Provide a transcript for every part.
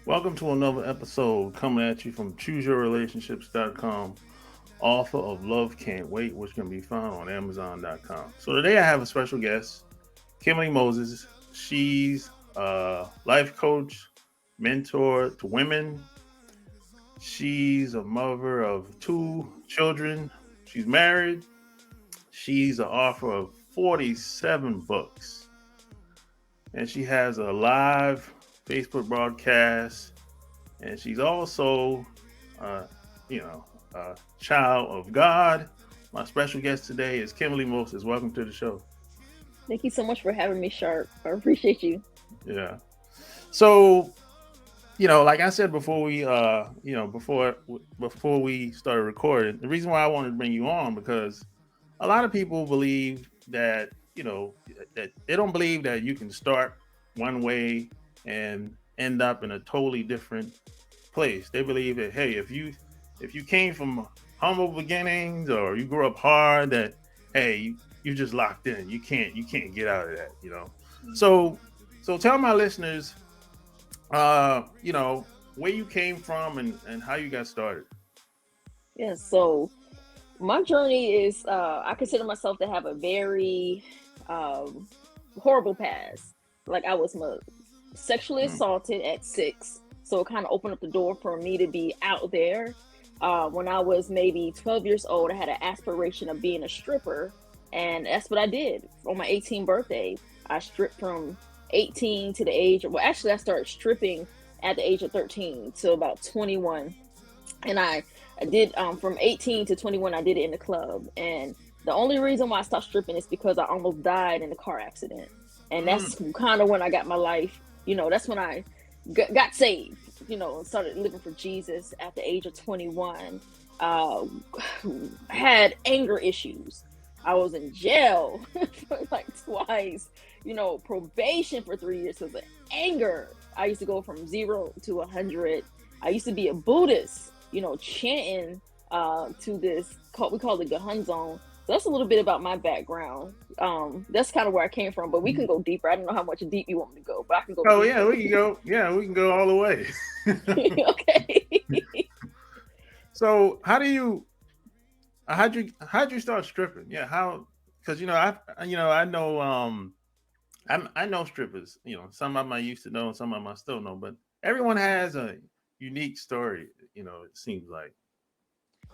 Welcome to another episode coming at you from ChooseYourRelationships.com, author of Love Can't Wait, which can be found on Amazon.com. So today I have a special guest, Kimberly Moses. She's a life coach, mentor to women. She's a mother of two children. She's married. She's the author of 47 books. And she has a live Facebook broadcast. And she's also, uh, a child of God. My special guest today is Kimberly Moses. Welcome to the show. Thank you so much for having me, Sharp. I appreciate you. Yeah. So, like I said before before we started recording, the reason why I wanted to bring you on because a lot of people believe that that they don't believe that you can start one way and end up in a totally different place. They believe that hey, if you came from humble beginnings or you grew up hard, that hey, you just locked in. You can't get out of that. So tell my listeners, where you came from and how you got started. Yeah, so my journey is I consider myself to have a very um, horrible past. Like I was sexually Mm. assaulted at 6, so it kind of opened up the door for me to be out there. When I was maybe 12 years old, I had an aspiration of being a stripper, and that's what I did on my 18th birthday. I stripped from 18 to the age well, actually, I started stripping at the age of 13 to about 21, and I did from 18 to 21. I did it in the club, and the only reason why I stopped stripping is because I almost died in a car accident, and Mm. that's kind of when I got my life. That's when I got saved. And started living for Jesus at the age of 21. Uh, had anger issues. I was in jail for like twice. Probation for 3 years because of anger. I used to go from 0 to 100. I used to be a Buddhist, chanting to this, we call it Gahan Zone. So that's a little bit about my background. That's kind of where I came from, but we can go deeper. I don't know how much deep you want me to go, but I can go Oh yeah, deeper. we can go. Yeah, we can go all the way. Okay. So how'd you start stripping? Yeah, how? Because I know I know strippers. Some of them I used to know, and some of them I still know. But everyone has a unique story. It seems like.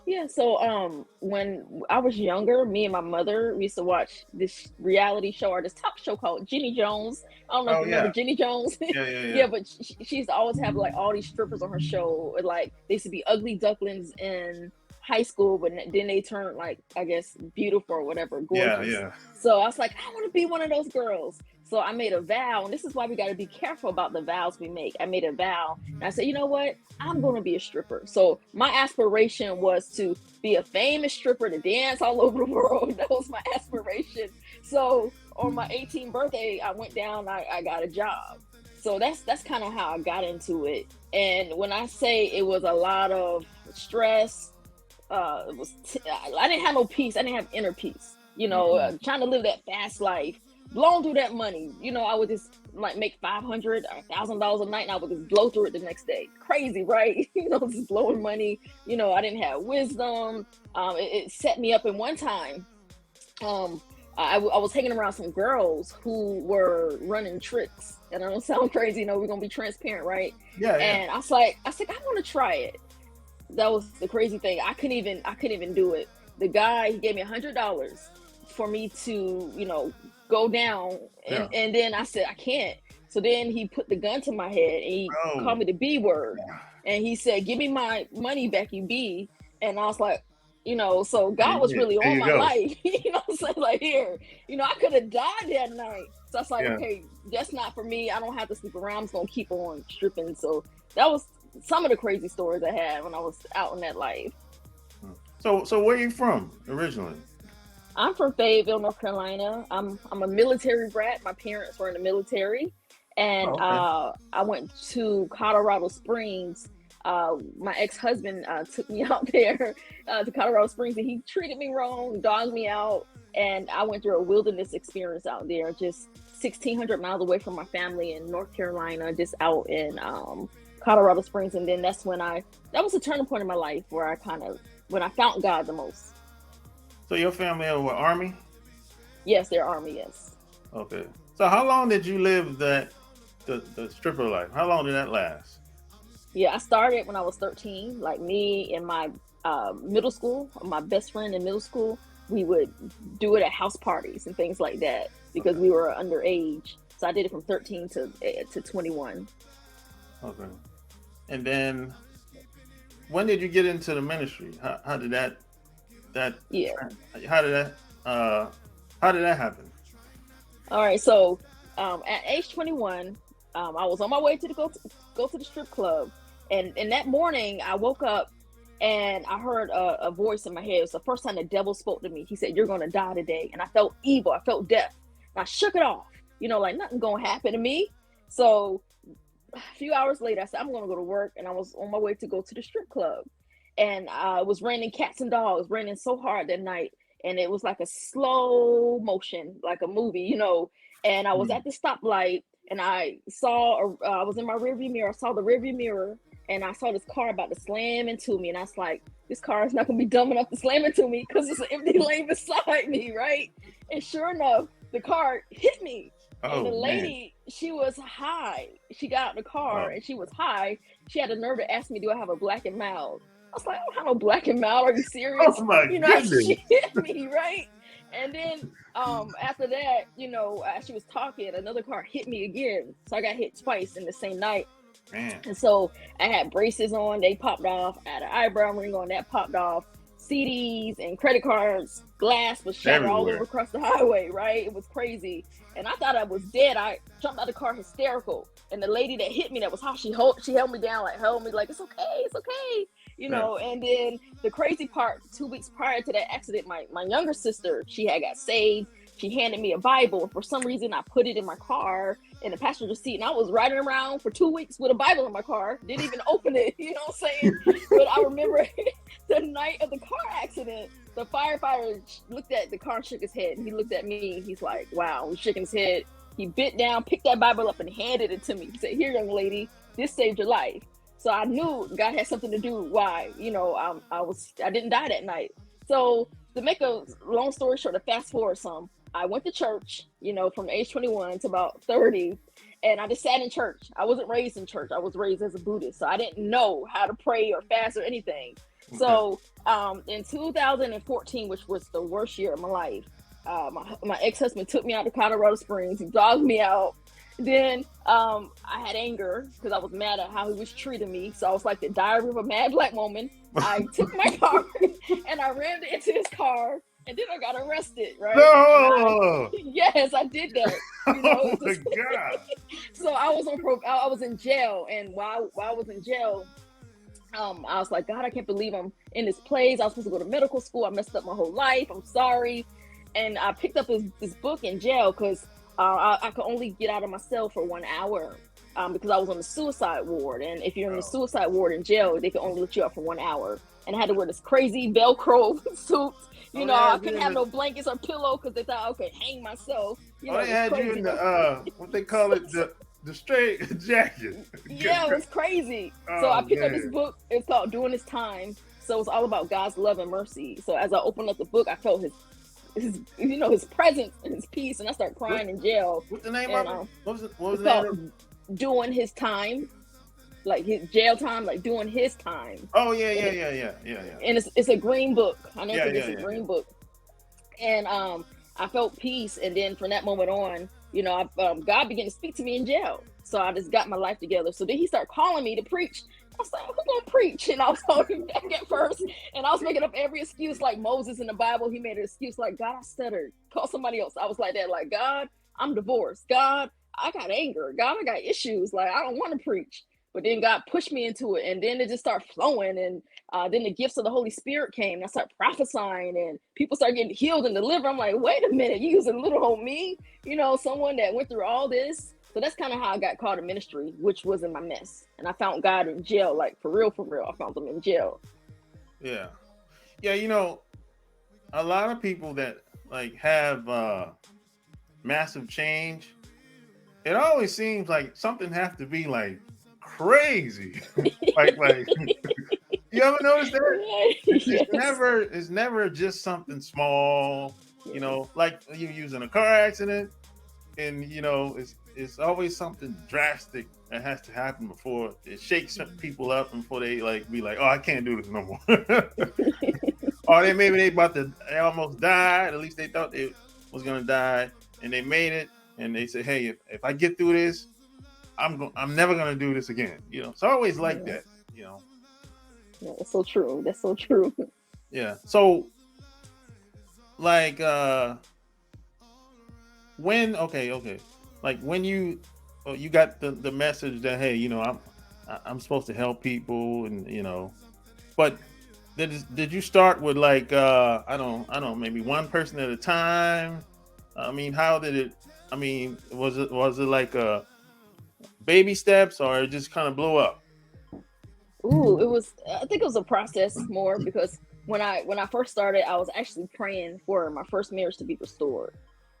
Yeah, so when I was younger, me and my mother we used to watch this reality show or this talk show called Jenny Jones. I don't know if Oh you remember yeah, Jenny Jones. yeah, yeah, yeah. Yeah, but she used to always have like all these strippers on her show. Like they used to be ugly ducklings in high school, but then they turned like I guess beautiful or whatever, Yeah, gorgeous. yeah. So I was like, I want to be one of those girls. So I made a vow, and this is why we got to be careful about the vows we make. I made a vow, and I said, you know what? I'm going to be a stripper. So my aspiration was to be a famous stripper to dance all over the world. That was my aspiration. So on my 18th birthday, I went down. I got a job. So that's kind of how I got into it. And when I say it was a lot of stress, I didn't have no peace. I didn't have inner peace. Mm-hmm. Trying to live that fast life, blowing through that money. I would just like make $500 or $1,000 a night, and I would just blow through it the next day. Crazy, right? Just blowing money. I didn't have wisdom. It set me up in one time. Um, I was hanging around some girls who were running tricks, and I don't sound crazy. We're gonna be transparent, right? Yeah, yeah. And I said, I want to try it. That was the crazy thing. I couldn't even do it. The guy, he gave me $100 for me to, go down, Yeah. and then I said I can't. So then he put the gun to my head and he Oh, called me the B word, and he said, "Give me my money back, you B." And I was like, so there God was really there on you my go. life. What I'm saying? Like here, I could have died that night. So I was like, Yeah. okay, that's not for me. I don't have to sleep around. I'm just gonna keep on stripping. So that was some of the crazy stories I had when I was out in that life. So where are you from originally? I'm from Fayetteville, North Carolina. I'm a military brat. My parents were in the military, and Oh, okay. I went to Colorado Springs. My ex-husband took me out there to Colorado Springs, and he treated me wrong, dogged me out, and I went through a wilderness experience out there, just 1,600 miles away from my family in North Carolina, just out in Colorado Springs, and then that was a turning point in my life where when I found God the most. So your family were Army? Yes, they're Army. Yes. Okay. So how long did you live the stripper life? How long did that last? Yeah, I started when I was 13. Like me and my middle school, my best friend in middle school, we would do it at house parties and things like that because we were underage. So I did it from 13 to 21. Okay. And then when did you get into the ministry? How did that Yeah. how did that happen? All right. So at age 21, I was on my way to go to the strip club, and that morning I woke up and I heard a voice in my head. It was the first time the devil spoke to me. He said, "You're gonna die today," and I felt evil. I felt death. And I shook it off. Like nothing gonna happen to me. So a few hours later, I said, "I'm gonna go to work," and I was on my way to go to the strip club, and it was raining cats and dogs, raining so hard that night, and it was like a slow motion, like a movie, And I was at the stoplight, and I was in my rearview mirror. I saw the rearview mirror, and I saw this car about to slam into me, and I was like, "This car is not gonna be dumb enough to slam into me because it's an empty lane beside me, right?" And sure enough, the car hit me. And the lady, she was high. She got out of the car and she was high. She had the nerve to ask me, "Do I have a black and mild?" I was like, "I don't have no black and mild. Are you serious?" Oh my goodness. She hit me, right? And then after that, as she was talking, another car hit me again. So I got hit twice in the same night. Man. And so I had braces on, they popped off. I had an eyebrow ring on, that popped off. CDs and credit cards, glass was shattered all over across the highway, right? It was crazy. And I thought I was dead. I jumped out of the car hysterical. And the lady that hit me, that was how she held me down, held me like, "It's okay. And then the crazy part, 2 weeks prior to that accident, my younger sister, she had got saved. She handed me a Bible. For some reason, I put it in my car in the passenger seat, and I was riding around for 2 weeks with a Bible in my car. Didn't even open it, you know what I'm saying? But I remember the night of the car accident, the firefighter looked at the car and shook his head. And he looked at me. He's like, "Wow." He shook his head. He bent down, picked that Bible up, and handed it to me. He said, "Here, young lady, this saved your life." So I knew God had something to do why, I didn't die that night. So to make a long story short, to fast forward some, I went to church, from age 21 to about 30, and I just sat in church. I wasn't raised in church. I was raised as a Buddhist, so I didn't know how to pray or fast or anything. Okay. So in 2014, which was the worst year of my life, my ex-husband took me out to Colorado Springs. He dogged me out. Then I had anger because I was mad at how he was treating me. So I was like the diary of a mad black woman. I took my car and I rammed it into his car, and then I got arrested, right? No! Yes, I did that. Oh my God. So I was in jail, and while I was in jail, I was like, "God, I can't believe I'm in this place. I was supposed to go to medical school. I messed up my whole life. I'm sorry." And I picked up this book in jail because I could only get out of my cell for 1 hour because I was on the suicide ward. And if you're in the suicide ward in jail, they can only let you out for 1 hour. And I had to wear this crazy Velcro suit. I couldn't have no blankets or pillow because they thought I could hang myself. They had you in the what they call it, the straight jacket. Yeah, it was crazy. So I picked up this book. It's called Doing His Time. So it's all about God's love and mercy. So as I opened up the book, I felt his presence and his peace, and I started crying in jail. What's the name of it? What was the name? Doing His Time, like his jail time, like doing his time. Oh yeah. And it's a green book. I know it's a green book. And I felt peace, and then from that moment on, God began to speak to me in jail. So I just got my life together. So then he started calling me to preach. I was like, "Who's gonna preach?" And I was talking back at first, and I was making up every excuse like Moses in the Bible. He made an excuse like, "God, I stuttered. Call somebody else." I was like that, like, "God, I'm divorced. God, I got anger. God, I got issues. Like, I don't want to preach." But then God pushed me into it, and then it just started flowing. And then the gifts of the Holy Spirit came, and I started prophesying, and people started getting healed and delivered. I'm like, wait a minute, you using little old me? Someone that went through all this. So that's kind of how I got called to ministry, which was in my mess. And I found God in jail, like for real. I found him in jail. Yeah. A lot of people that like have massive change, it always seems like something has to be like crazy. like you ever notice that? Yes. It's never just something small, you know, like you using a car accident, and you know, it's always something drastic that has to happen before it shakes people up and before they like be like, oh, I can't do this no more. Or they almost died. At least they thought they was gonna die, and they made it. And they said, hey, if I get through this, I'm never gonna do this again. You know, it's always like that. You know. Yeah, that's so true. That's so true. Yeah. So, like, like when you got the message that, hey, you know, I'm supposed to help people, and you know, but did you start with like I don't maybe one person at a time? I mean, how did it? I mean, was it like baby steps, or it just kind of blew up? Ooh, I think it was a process more, because when I first started, I was actually praying for my first marriage to be restored.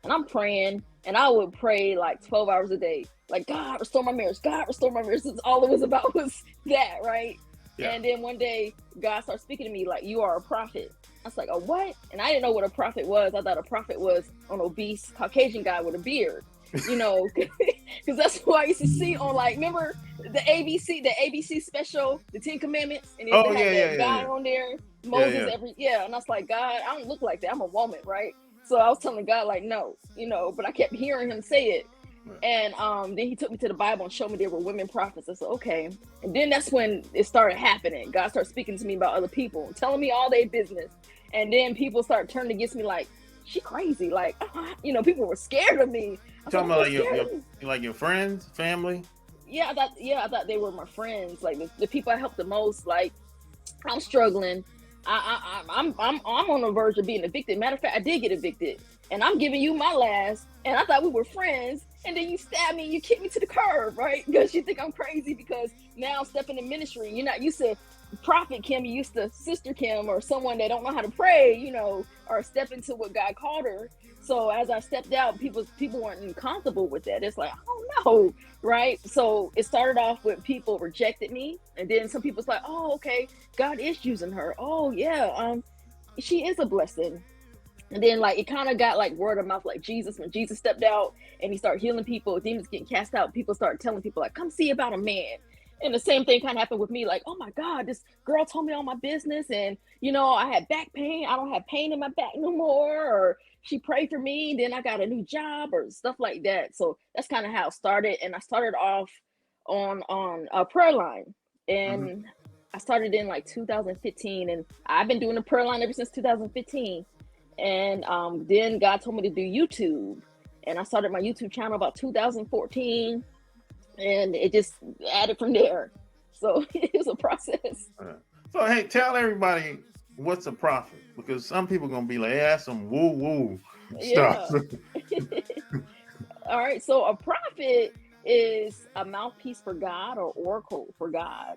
And I'm praying, and I would pray like 12 hours a day. Like, God, restore my marriage. God, restore my marriage. That's all it was about, was that, right? Yeah. And then one day, God started speaking to me like, you are a prophet. I was like, a what? And I didn't know what a prophet was. I thought a prophet was an obese Caucasian guy with a beard, you know, because that's what I used to see on, like, remember the ABC special, the 10 Commandments, and they had that guy on there, Moses, and I was like, God, I don't look like that. I'm a woman, right? So I was telling God, like, no, you know, but I kept hearing him say it. And then he took me to the Bible and showed me there were women prophets. I said, okay. And then that's when it started happening. God started speaking to me about other people, telling me all their business. And then people started turning against me like, she crazy. Like, you know, people were scared of me. Talking about like your friends, family? Yeah, I thought they were my friends. Like the people I helped the most. Like, I'm struggling. I'm on the verge of being evicted. Matter of fact, I did get evicted, and I'm giving you my last. And I thought we were friends, and then you stab me and you kick me to the curb, right? Because you think I'm crazy because now I'm stepping in ministry. You're not used to Prophet Kim, you used to Sister Kim, or someone that don't know how to pray, you know, or step into what God called her. So as I stepped out, people weren't comfortable with that. It's like, oh no, right? So it started off with people rejected me, and then some people's like, oh, okay, God is using her. Oh yeah, she is a blessing. And then like it kind of got like word of mouth, like Jesus, when Jesus stepped out and he started healing people, demons getting cast out, people started telling people like, come see about a man. And the same thing kind of happened with me, like, oh my God, this girl told me all my business, and you know, I had back pain, I don't have pain in my back no more, or she prayed for me, then I got a new job, or stuff like that. So that's kind of how it started. And I started off on a prayer line, and I started in like 2015, and I've been doing the prayer line ever since 2015. And then God told me to do YouTube, and I started my YouTube channel about 2014, and it just added from there. So it was a process. So hey, tell everybody what's a prophet, because some people gonna be like, hey, that's some woo stuff. All right, so a prophet is a mouthpiece for God, or oracle for God.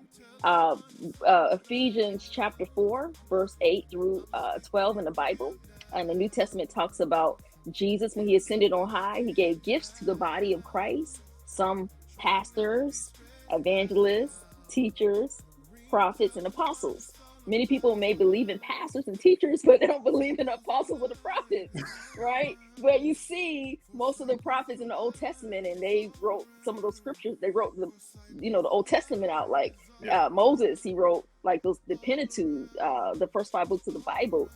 Ephesians chapter 4, verse 8 through 12 in the Bible. And the New Testament talks about Jesus when he ascended on high. He gave gifts to the body of Christ. Some pastors, evangelists, teachers, prophets, and apostles. Many people may believe in pastors and teachers, but they don't believe in apostles or the prophets, right? But you see most of the prophets in the Old Testament, and they wrote some of those scriptures. They wrote the Old Testament out, like Moses. He wrote like the Pentateuch, the first 5 books of the Bible.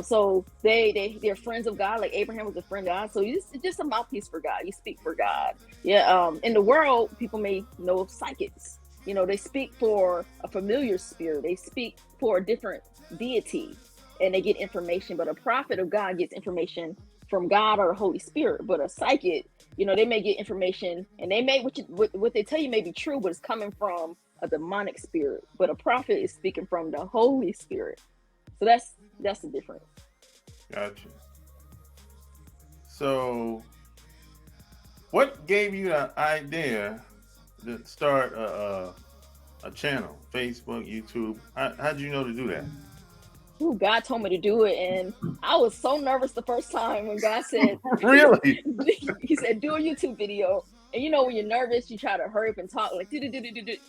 So they're friends of God. Like Abraham was a friend of God. So it's just a mouthpiece for God. You speak for God. Yeah. In the world, people may know of psychics. You know, they speak for a familiar spirit. They speak for a different deity, and they get information. But a prophet of God gets information from God or the Holy Spirit. But a psychic, you know, they may get information, and they may what they tell you may be true, but it's coming from a demonic spirit. But a prophet is speaking from the Holy Spirit. So that's the difference. Gotcha. So, what gave you the idea to start a channel? Facebook, YouTube. How'd you know to do that? Ooh, God told me to do it, and I was so nervous the first time when God said, "Really?" He said, "Do a YouTube video." And you know, when you're nervous, you try to hurry up and talk like do.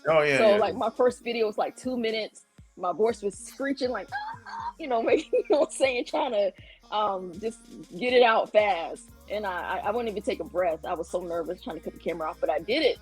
Oh yeah, So yeah. like my first video was like 2 minutes. My voice was screeching like, you know, making, you know what I'm saying, trying to just get it out fast. And I wouldn't even take a breath. I was so nervous trying to cut the camera off, but I did it.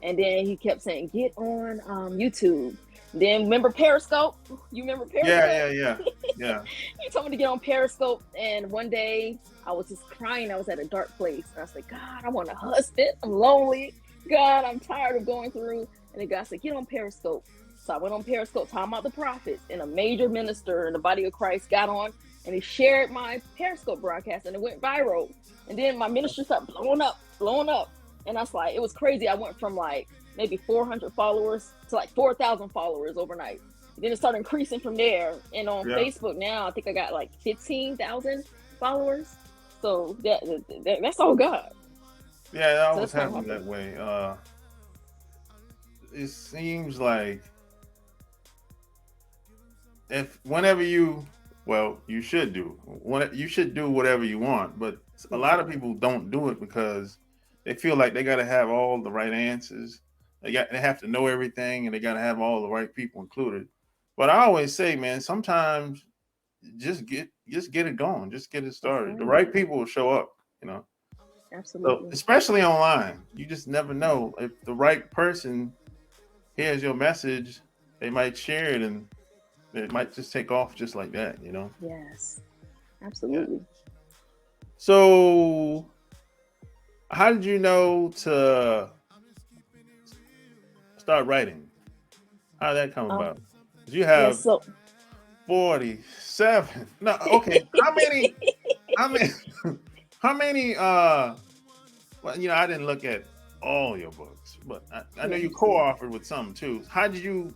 And then he kept saying, get on YouTube. Then remember Periscope? You remember Periscope? Yeah. He told me to get on Periscope. And one day I was just crying. I was at a dark place. And I was like, God, I want a husband. I'm lonely. God, I'm tired of going through. And the guy said, get on Periscope. So I went on Periscope talking about the prophets. And a major minister in the body of Christ got on and he shared my Periscope broadcast and it went viral. And then my ministry started blowing up. And I was like, it was crazy. I went from like maybe 400 followers to like 4,000 followers overnight. Then it started increasing from there. And on Facebook now, I think I got like 15,000 followers. So that's all God. Yeah, that always happens that way. It seems like whenever you should do whatever you want, but a lot of people don't do it because they feel like they got to have all the right answers. They have to know everything, and they got to have all the right people included. But I always say, man, sometimes just get it going, just get it started. The right people will show up, you know. Absolutely. So, especially online, you just never know if the right person hears your message. They might share it, and it might just take off just like that, you know. Yes, absolutely. Yeah. So, how did you know to start writing? How did that come about? Did you have 47? No, okay. How many? Well, you know, I didn't look at all your books, but I know you co-authored with some too. How did you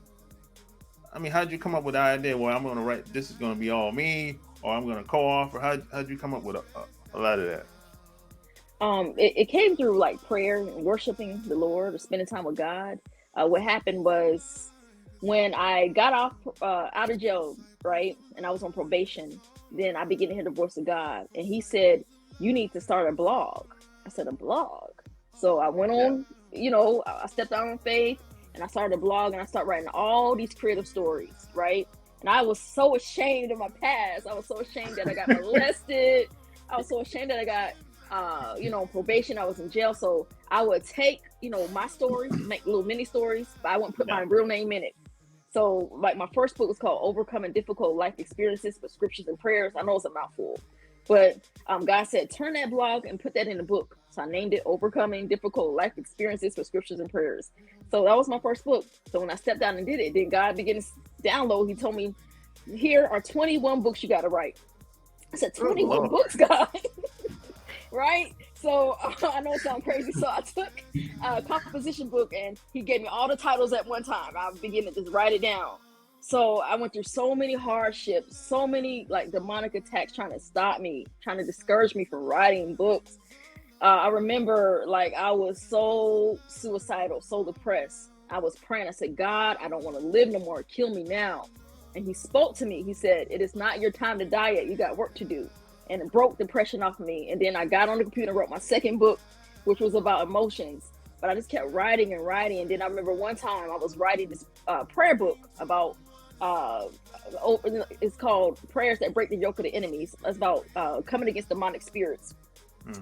come up with the idea? Well, I'm going to write. This is going to be all me, or I'm going to co-author. How'd you come up with a lot of that? It came through like prayer and worshiping the Lord or spending time with God. What happened was when I got out of jail, right, and I was on probation, then I began to hear the voice of God, and He said, "You need to start a blog." I said, "A blog?" So I went on, you know, I stepped out on faith, and I started a blog, and I started writing all these creative stories, right? And I was so ashamed of my past. I was so ashamed that I got molested. I was so ashamed that I got you know, probation. I was in jail. So I would take, you know, my stories, make little mini stories, but I wouldn't put my real name in it. So like my first book was called Overcoming Difficult Life Experiences, Prescriptions and Prayers. I know it's a mouthful, but God said, turn that blog and put that in a book. So I named it Overcoming Difficult Life Experiences, Prescriptions and Prayers. So that was my first book. So when I stepped out and did it, then God began to download. He told me, here are 21 books you got to write. I said, 21 books, God. Right? So I know it sounds crazy. So I took a composition book and He gave me all the titles at one time. I began to just write it down. So I went through so many hardships, so many like demonic attacks trying to stop me, trying to discourage me from writing books. I remember like I was so suicidal, so depressed. I was praying. I said, God, I don't want to live no more. Kill me now. And He spoke to me. He said, it is not your time to die yet. You got work to do. And it broke depression off of me. And then I got on the computer and wrote my second book, which was about emotions. But I just kept writing and writing. And then I remember one time I was writing this prayer book about, it's called Prayers That Break the Yoke of the Enemies. It's about coming against demonic spirits.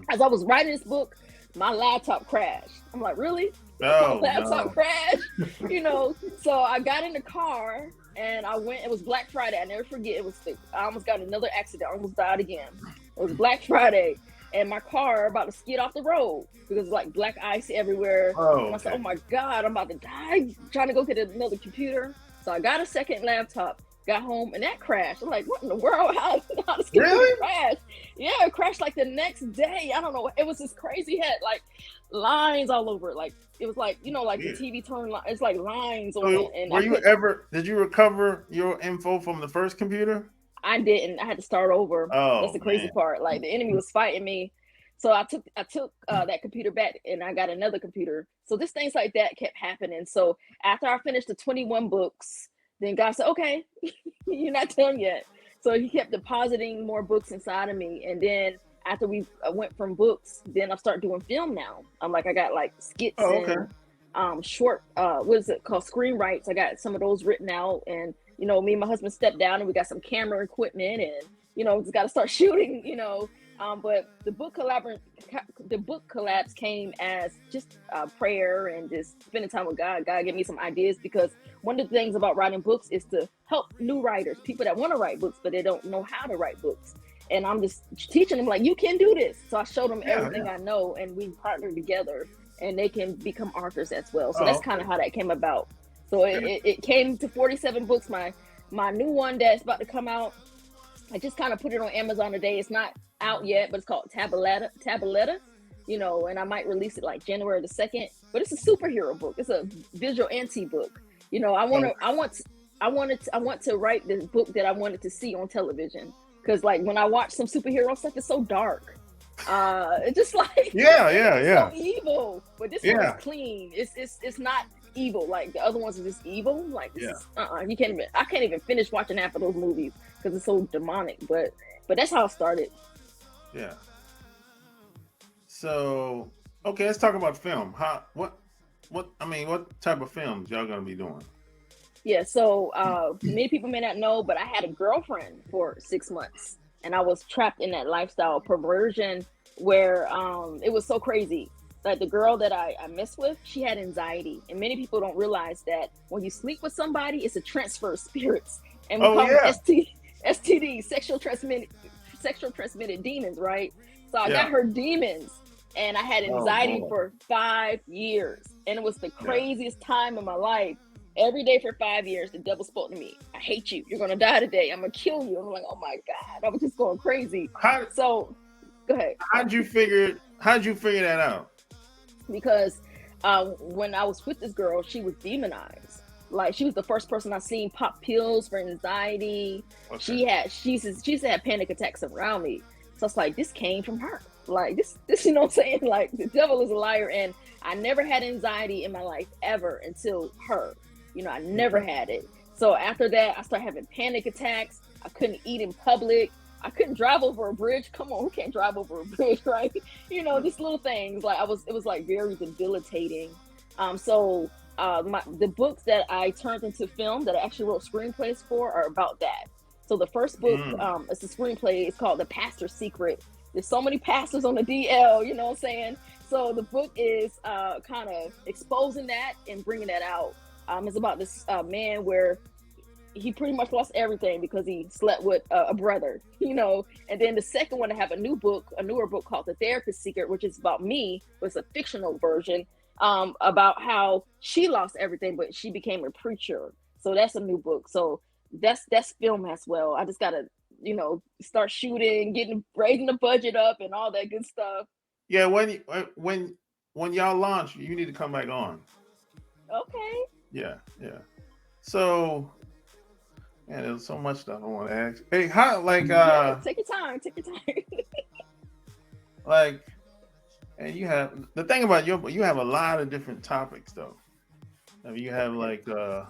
As I was writing this book, my laptop crashed. I'm like, really? My laptop crashed? You know, so I got in the car and I went. It was Black Friday. I never forget. I almost got another accident. I almost died again. It was Black Friday, and my car about to skid off the road because like black ice everywhere. And I said, "Oh my God, I'm about to die!" Trying to go get another computer. So I got a second laptop. Got home and that crashed. I'm like, what in the world? How this computer crashed? Yeah, it crashed like the next day. I don't know. It was this crazy. Had like lines all over it. Like it was like, you know, like the TV turned. It's like lines on it. And did you recover your info from the first computer? I didn't. I had to start over. That's the crazy part. Like the enemy was fighting me. So I took that computer back and I got another computer. So just things like that kept happening. So after I finished the 21 books, then God said, okay, you're not done yet. So He kept depositing more books inside of me. And then after we went from books, then I start doing film now. I got like skits Oh, okay. and short, what is it called, screenwrites. I got some of those written out, and me and my husband stepped down and we got some camera equipment, and just got to start shooting. But the book collabs came as just prayer and just spending time with God. God gave me some ideas, because one of the things about writing books is to help new writers, people that want to write books but they don't know how to write books. And I'm just teaching them, like, you can do this. So I showed them everything I know, and we partnered together, and they can become authors as well. So that's kind of how that came about. So it came to 47 books. My new one that's about to come out, I just kind of put it on Amazon today. It's not out yet, but it's called Tabaletta, and I might release it like January the 2nd. But it's a superhero book. It's a visual book. I want to write this book that I wanted to see on television, because like when I watch some superhero stuff, it's so dark. It's just like yeah. so evil. But this one is clean. It's not evil like the other ones are just evil. Like this is, I can't even finish watching half of those movies because it's so demonic. But that's how it started. Yeah. So okay, let's talk about film. What type of films y'all gonna be doing? Yeah, so many people may not know, but I had a girlfriend for 6 months, and I was trapped in that lifestyle perversion where it was so crazy. Like the girl that I messed with, she had anxiety, and many people don't realize that when you sleep with somebody, it's a transfer of spirits, and we call them STD, sexual transmitted demons, right? So I got her demons, and I had anxiety for 5 years, and it was the craziest time of my life. Every day for 5 years, the devil spoke to me. I hate you. You're gonna die today. I'm gonna kill you. I'm like, oh my God. I was just going crazy. So, go ahead. How'd you figure that out? Because when I was with this girl, she was demonized. Like she was the first person I seen pop pills for anxiety. Okay. She used to have panic attacks around me. So it's like, this came from her. Like this, you know what I'm saying? Like the devil is a liar, and I never had anxiety in my life ever until her. I never had it. So after that, I started having panic attacks. I couldn't eat in public. I couldn't drive over a bridge. Come on, who can't drive over a bridge, right? Just little things. Like it was like very debilitating. So the books that I turned into film that I actually wrote screenplays for are about that. So the first book, it's a screenplay. It's called The Pastor's Secret. There's so many pastors on the DL, you know what I'm saying? So the book is kind of exposing that and bringing that out. It's about this man where he pretty much lost everything because he slept with a brother, And then the second one, I have a newer book called The Therapist's Secret, which is about me. It's a fictional version about how she lost everything, but she became a preacher. So that's a new book. So that's film as well. I just gotta, start shooting, raising the budget up and all that good stuff. Yeah, when y'all launch, you need to come back on. Okay. Yeah. So, man, there's so much stuff I want to ask. Hey, how take your time. Like, and you have the thing about you have a lot of different topics though. I mean, you have like I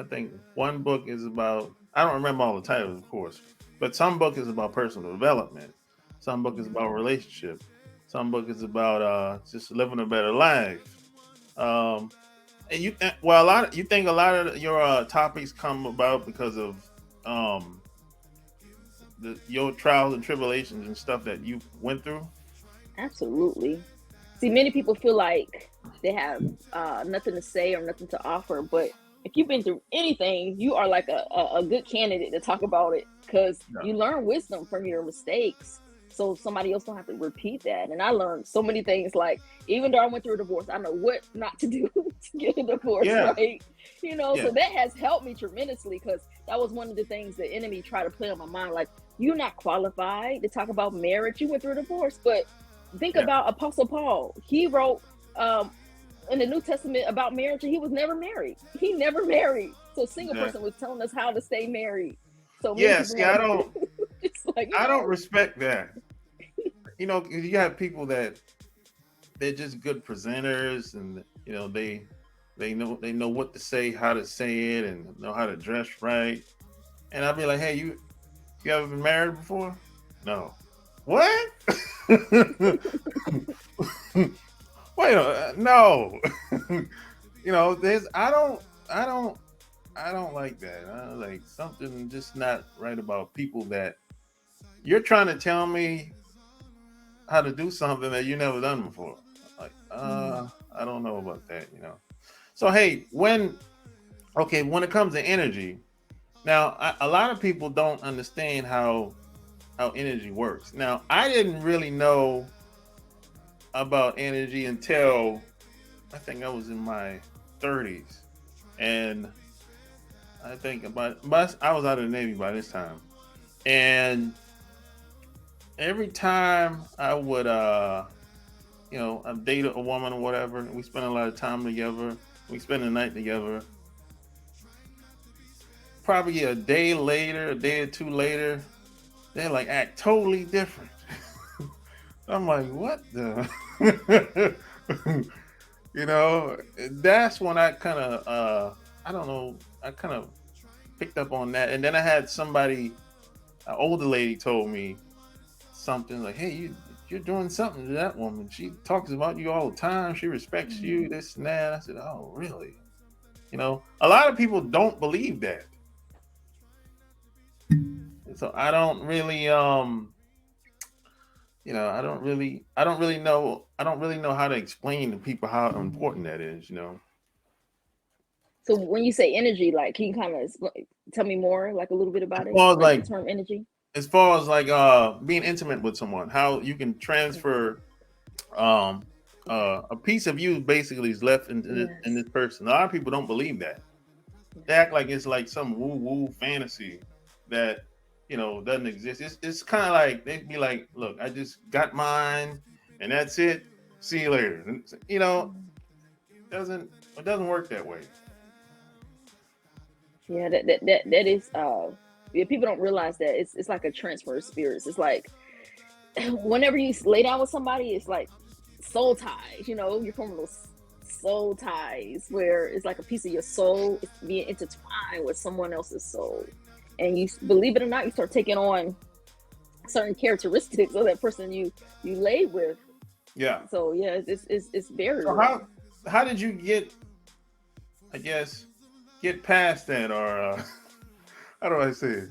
think one book is about, I don't remember all the titles, of course, but some book is about personal development. Some book is about relationship. Some book is about just living a better life. And you think a lot of your topics come about because of your trials and tribulations and stuff that you went through? Absolutely. See, many people feel like they have nothing to say or nothing to offer, but if you've been through anything, you are like a good candidate to talk about it, because you learn wisdom from your mistakes. So somebody else don't have to repeat that. And I learned so many things, like even though I went through a divorce, I know what not to do to get a divorce, right? So that has helped me tremendously, because that was one of the things the enemy tried to play on my mind. Like, you're not qualified to talk about marriage. You went through a divorce. But think about Apostle Paul. He wrote in the New Testament about marriage, and he was never married. He never married. So a single person was telling us how to stay married. So I don't respect that. You have people that they're just good presenters, and they know what to say, how to say it, and know how to dress right. And I'll be like, hey, you ever been married before? No. What? Wait, no. There's I don't like that. I like something just not right about people that you're trying to tell me how to do something that you never done before. Like, I don't know about that. So hey, when it comes to energy, now a lot of people don't understand how energy works. Now, I didn't really know about energy until I think I was in my 30s, and I think but I was out of the Navy by this time, and every time I would I dated a woman or whatever, and we spent a lot of time together. We spent the night together. Probably a day later, a day or two later, they like act totally different. I'm like, what the? That's when I kind of, I don't know, I kind of picked up on that. And then I had somebody, an older lady told me something like, hey, you're doing something to that woman. She talks about you all the time. She respects you, this and that. I said, oh, really? A lot of people don't believe that. So I don't really know how to explain to people how important that is. So when you say energy, like, can you kind of tell me more, like a little bit about As it, far as like the like term energy? as far as like being intimate with someone, how you can transfer um a piece of you basically is left in Yes. this person. A lot of people don't believe that. They act like it's like some woo woo fantasy that doesn't exist. It's kind of like they'd be like, look, I just got mine and that's it. See you later. And, doesn't it doesn't work that way. Yeah, that is yeah, people don't realize that it's like a transfer of spirits. It's like whenever you lay down with somebody, it's like soul ties, you're forming those soul ties where it's like a piece of your soul is being intertwined with someone else's soul. And you, believe it or not, you start taking on certain characteristics of that person you lay with. Yeah. So yeah, it's very So real. how did you I guess get past that, or how do I say it?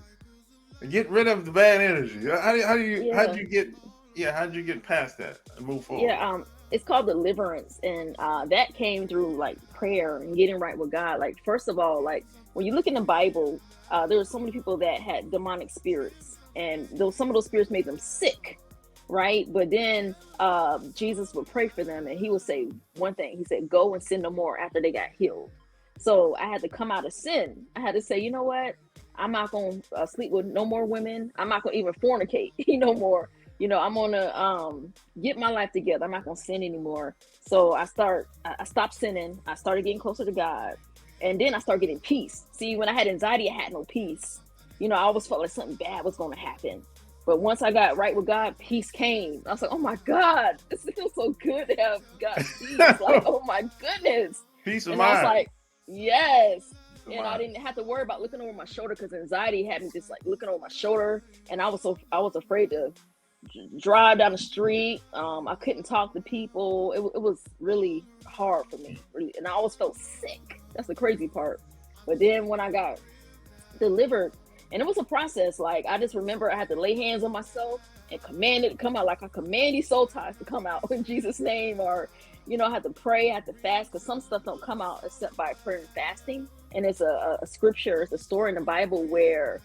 Get rid of the bad energy. How Yeah. do you get how did you get past that and move forward? Yeah, it's called deliverance, and that came through like prayer and getting right with God. Like, first of all, like when you look in the Bible, there were so many people that had demonic spirits, and some of those spirits made them sick, right? But then Jesus would pray for them, and he would say one thing. He said, "Go and sin no more." After they got healed, so I had to come out of sin. I had to say, you know what? I'm not gonna sleep with no more women. I'm not gonna even fornicate no more. I'm gonna get my life together. I'm not gonna sin anymore. So I stopped sinning. I started getting closer to God, and then I started getting peace. See, when I had anxiety, I had no peace. I always felt like something bad was gonna happen. But once I got right with God, peace came. I was like, oh my God, this feels so good to have God's peace. Like, oh my goodness. Peace of And I was mind. like, yes. Peace of And I mind. didn't have to worry about looking over my shoulder because anxiety had me just like looking over my shoulder. And I was afraid to drive down the street. I couldn't talk to people. It was really hard for me, really, and I always felt sick. That's the crazy part. But then when I got delivered, and it was a process. Like, I just remember I had to lay hands on myself and command it to come out. Like, I command these soul ties to come out in Jesus' name. Or, I had to pray, I had to fast, because some stuff don't come out except by prayer and fasting. And it's a scripture, it's a story in the Bible where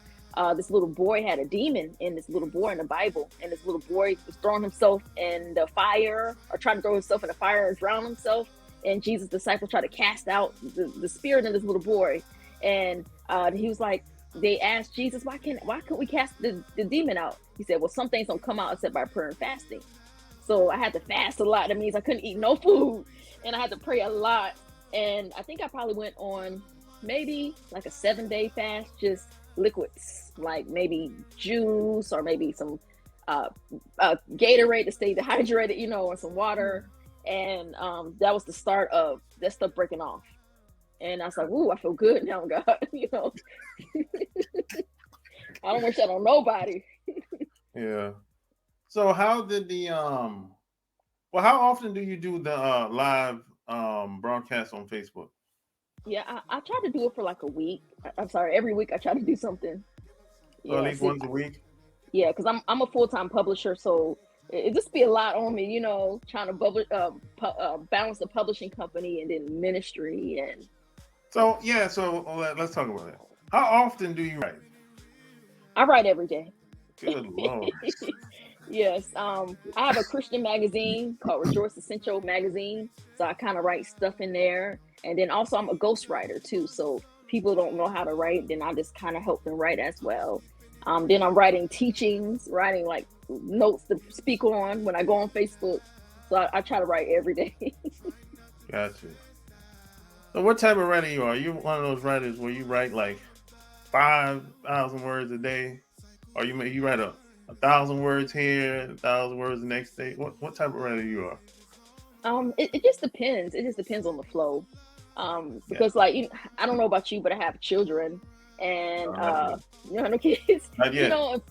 this little boy had a demon in this little boy in the Bible, and this little boy was throwing himself in the fire, or trying to throw himself in the fire and drown himself. And Jesus' disciples tried to cast out the spirit in this little boy, and he was like, they asked Jesus, why can't we cast the demon out? He said, well, some things don't come out except by prayer and fasting. So I had to fast a lot. That means I couldn't eat no food, and I had to pray a lot. And I think I probably went on maybe like a 7-day fast, just liquids, like maybe juice or maybe some Gatorade to stay dehydrated, or some water. And that was the start of that stuff breaking off. And I was like, ooh, I feel good now, God. I don't wish that on nobody. Yeah. So how did the well, how often do you do the live broadcast on Facebook? Yeah, I try to do it for like a week. I'm sorry, every week I try to do something. So at Yeah, least once a week? yeah, because I'm a full-time publisher, so it just be a lot on me, trying to balance the publishing company and then ministry. And So yeah, so let's talk about it. How often do you write? I write every day. Good Lord. Yes, I have a Christian magazine called Rejoice Essential Magazine, so I kind of write stuff in there. And then also I'm a ghostwriter too, so people don't know how to write, then I just kind of help them write as well. Then I'm writing teachings, writing like notes to speak on when I go on Facebook. So I try to write every day. Got you. So what type of writer you are? You one of those writers where you write like 5,000 words a day, or you write a thousand words here, 1,000 words the next day? What type of writer you are? It just depends. It just depends on the flow. Yeah. Because like I don't know about you, but I have children, and Not yet. no kids. Not You yet. know,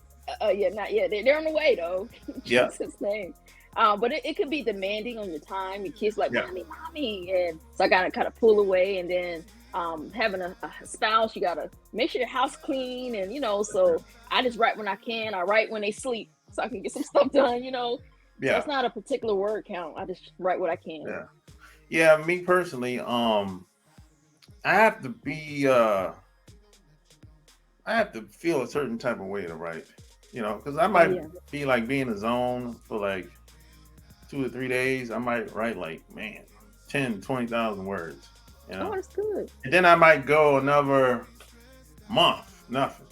yeah, not yet. They're on the way though. Yeah. Jesus name. But it could be demanding on your time. Your kids like Yeah. mommy, and so I gotta kind of pull away, and then having a spouse, you gotta make sure your house clean, and so I just write when I can. I write when they sleep, so I can get some stuff done. So Yeah. it's not a particular word count. I just write what I can. Yeah. Yeah. Me personally, I have to be I have to feel a certain type of way to write. Because I Oh might yeah. be like be in a zone for like 2 or 3 days. I might write like, man, 10, 20,000 words. You Oh, know, that's good. and then I might go another month, nothing.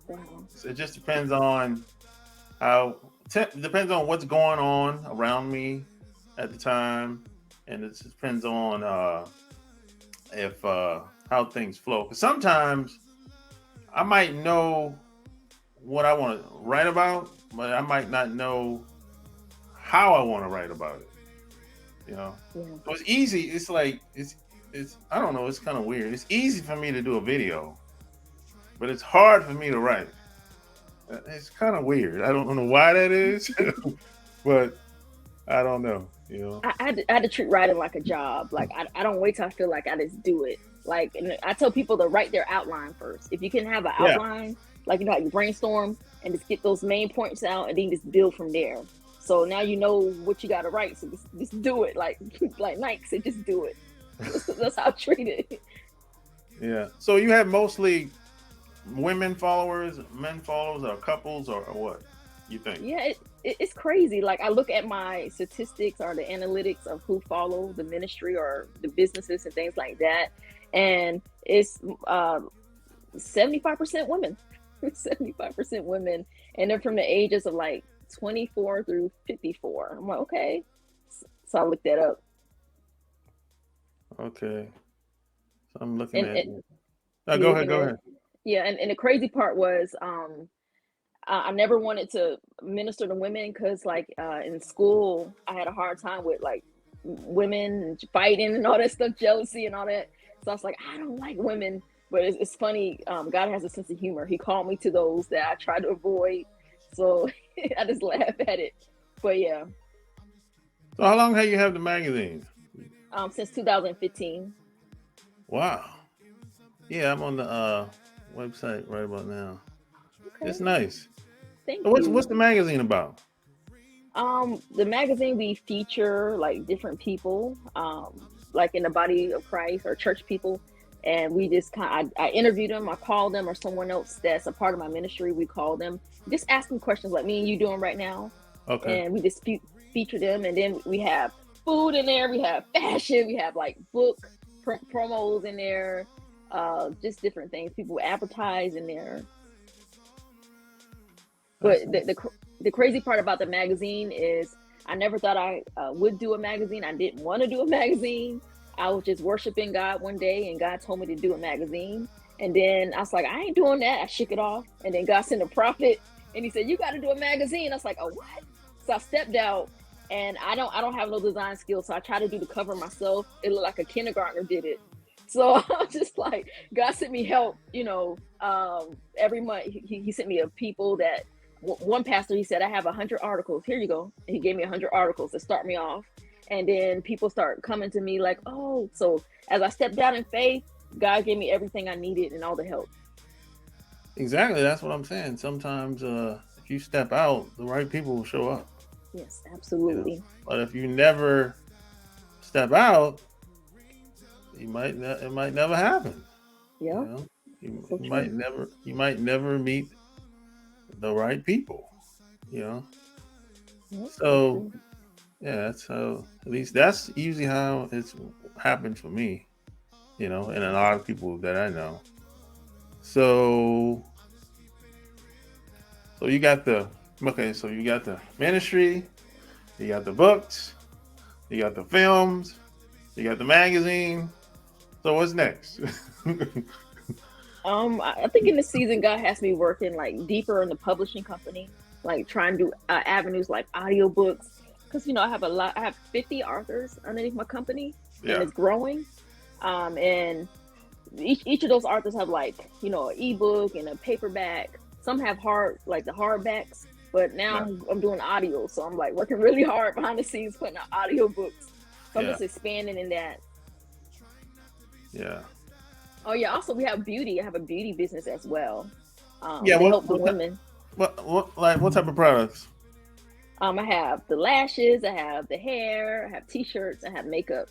Wow. So it just depends on how depends on what's going on around me at the time, and it depends on if how things flow. Because sometimes I might know what I want to write about, but I might not know how I want to write about it. You know, Yeah. so it's easy. It's like it's I don't know. It's kind of weird. It's easy for me to do a video, but it's hard for me to write. It's kind of weird. I don't know why that is, but I don't know. I had to treat writing like a job. Like I don't wait till I feel like I just do it. Like, and I tell people to write their outline first. If you can have an Yeah, outline, like how you brainstorm and just get those main points out, and then just build from there. So now you know what you got to write. So just do it. Like like Nike said, just do it. That's how I treat it. yeah. So you have mostly women followers, men followers, or couples, or what? You think? Yeah, it's crazy. Like I look at my statistics or the analytics of who follow the ministry or the businesses and things like that, and it's 75% women, 75% women, and they're from the ages of like 24 through 54. I'm like, okay, so I looked that up, Okay. So I'm looking and, at. and No, you're go ahead. looking Go at it. ahead. Yeah, and the crazy part was I never wanted to minister to women because, like, in school, I had a hard time with like women fighting and all that stuff, jealousy and all that. So I was like, I don't like women. But it's funny. God has a sense of humor. He called me to those that I try to avoid. So I just laugh at it. But yeah, So how long have you had the magazine? since 2015. Wow. Yeah, I'm on the website right about now. Okay, It's nice. thank So what's you. the magazine about? The magazine we feature like different people, like in the body of Christ or church people, and we just I interview them, I call them, or someone else that's a part of my ministry. We call them, just ask them questions like me and you doing right now, Okay. and we just feature them, and then we have food in there, we have fashion, we have like book promos in there, just different things. People advertise in there. But That's the crazy part about the magazine is I never thought I would do a magazine. I didn't want to do a magazine. I was just worshiping God one day, and God told me to do a magazine. And then I was like, I ain't doing that. I shook it off. And then God sent a prophet, and he said, you got to do a magazine. I was like, oh, what? So I stepped out, and I don't have no design skills. So I tried to do the cover myself. It looked like a kindergartner did it. So I was just like, God sent me help, every month. He sent me a people that one pastor, he said, I have 100 articles. Here you go. And he gave me 100 articles to start me off. And then people start coming to me like, oh, so as I stepped out in faith, God gave me everything I needed and all the help. Exactly. That's what I'm saying. Sometimes if you step out, the right people will show up. Yes, absolutely. You know? But if you never step out, it might never happen. Yeah. You know? You might never meet the right people. You know. Yep, So yeah, that's how, at least that's usually how it's happened for me. You know, and a lot of people that I know. So you got the so you got the ministry, you got the books, you got the films, you got the magazine. So what's next? I think in the season, God has me working like deeper in the publishing company, like trying to do avenues like audiobooks. Because I have 50 authors underneath my company, and it's growing. And each of those authors have like an ebook and a paperback. Some have the hardbacks, but now I'm doing audio, so I'm like working really hard behind the scenes putting out audiobooks. So I'm just expanding in that. Yeah. Oh yeah. Also, we have beauty. I have a beauty business as well. What help the women. What type of products? I have the lashes. I have the hair. I have t-shirts. I have makeup.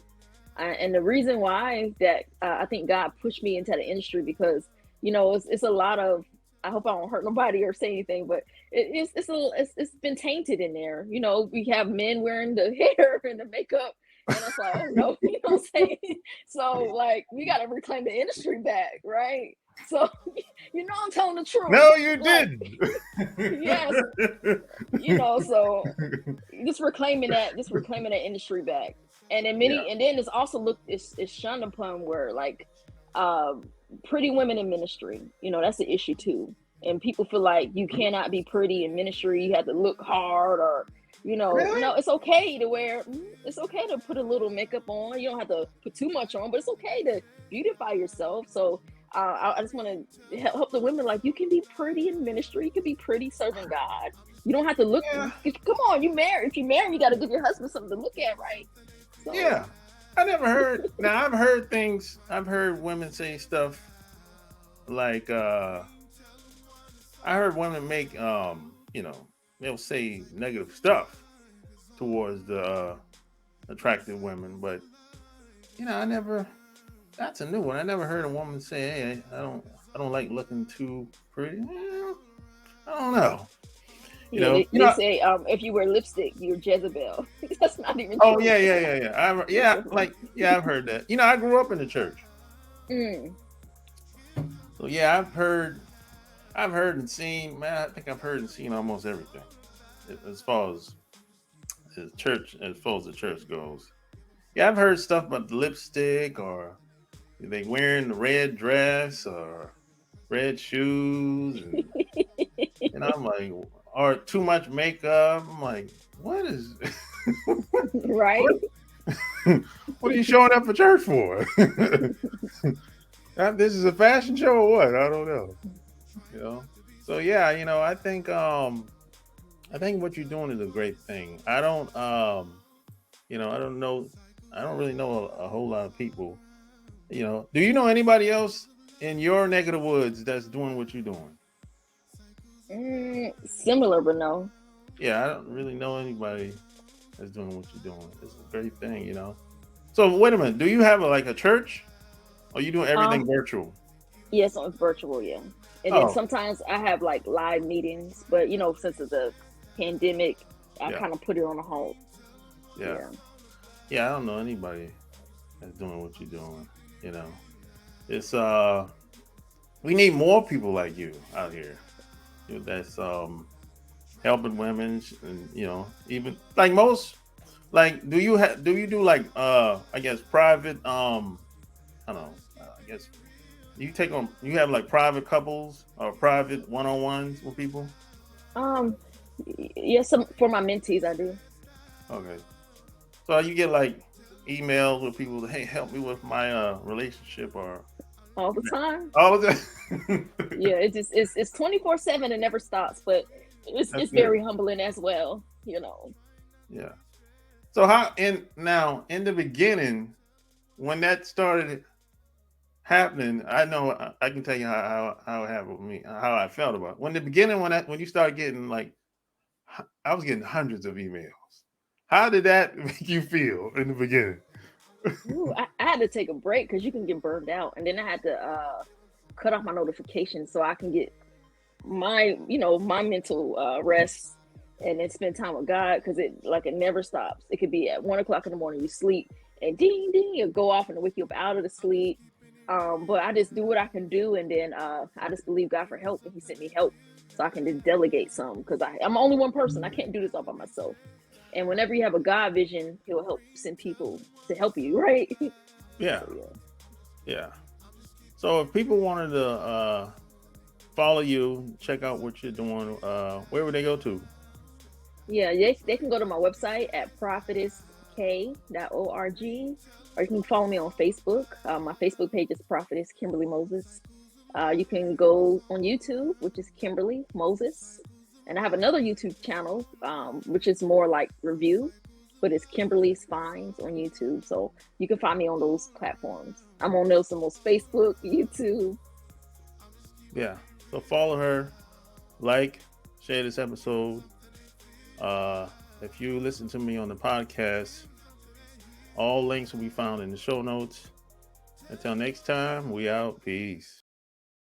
And the reason why that I think God pushed me into the industry because it's a lot of. I hope I don't hurt nobody or say anything, but it's been tainted in there. We have men wearing the hair and the makeup, and it's like, oh no, what I'm saying? So like, we got to reclaim the industry back, right? So I'm telling the truth. No, you didn't. Yes. So just reclaiming that industry back, and then and then it's also it's shunned upon where like pretty women in ministry, that's the issue too. And people feel like you cannot be pretty in ministry. You have to look hard or, Really? it's okay to put a little makeup on. You don't have to put too much on, but it's okay to beautify yourself. So I just want to help the women. Like, you can be pretty in ministry. You can be pretty serving God. You don't have to look. Yeah. Come on, you married. If you marry, you got to give your husband something to look at, right? So, yeah. I never heard. Now I've heard things. I've heard women say stuff like, I heard women make, they'll say negative stuff towards the attractive women, but I never. That's a new one. I never heard a woman say, "Hey, I don't like looking too pretty." I don't know. They say if you wear lipstick, you're Jezebel. That's not even true. Oh yeah. I've heard that. I grew up in the church. So yeah, I've heard and seen. Man, I think I've heard and seen almost everything as far as the church goes. Yeah, I've heard stuff about the lipstick, or they wearing the red dress or red shoes, and I'm like, or too much makeup. I'm like, what is right? What are you showing up for church for? This is a fashion show or what? I don't know. So yeah, I think what you're doing is a great thing. I don't really know a whole lot of people. Do you know anybody else in your neck of the woods that's doing what you're doing? Similar, but no. Yeah, I don't really know anybody that's doing what you're doing. It's a great thing, So wait a minute, do you have a church? Or are you doing everything virtual? Yes, it's virtual, yeah. And then sometimes I have like live meetings, but since it's a pandemic, I kind of put it on a hold. Yeah. Yeah, I don't know anybody that's doing what you're doing. It's we need more people like you out here. That's helping women, and even like most, like do you do like I guess private I don't know, I guess you have like private couples or private one-on-ones with people? Yes, for my mentees I do. Okay. So you get like emails with people, hey, help me with my relationship, or all the time. All the time. Yeah, it's 24/7 and never stops. But That's it's good. very humbling as well, you know. Yeah. So how in the beginning when that started happening, I know I can tell you how it happened with me, how I felt about it. When the beginning when you start getting like I was getting hundreds of emails. How did that make you feel in the beginning? Ooh, I had to take a break because you can get burned out, and then I had to cut off my notifications so I can get my my mental rest, and then spend time with God, because it never stops. It could be at 1 o'clock in the morning, you sleep, and ding ding, it'll go off and wake you up out of the sleep. But I just do what I can do, and then I just believe God for help, and He sent me help so I can just delegate some, because I'm only one person. I can't do this all by myself. And whenever you have a God vision, He'll help send people to help you, right? Yeah, So yeah. yeah. So if people wanted to follow you, check out what you're doing, where would they go to? Yeah, they can go to my website at prophetessk.org, or you can follow me on Facebook. My Facebook page is Prophetess Kimberly Moses. You can go on YouTube, which is Kimberly Moses. And I have another YouTube channel, which is more like review, but it's Kimberly's Finds on YouTube. So you can find me on those platforms. I'm on those most: Facebook, YouTube. Yeah. So follow her, like, share this episode. Uh, if you listen to me on the podcast, all links will be found in the show notes. Until next time, we out. Peace.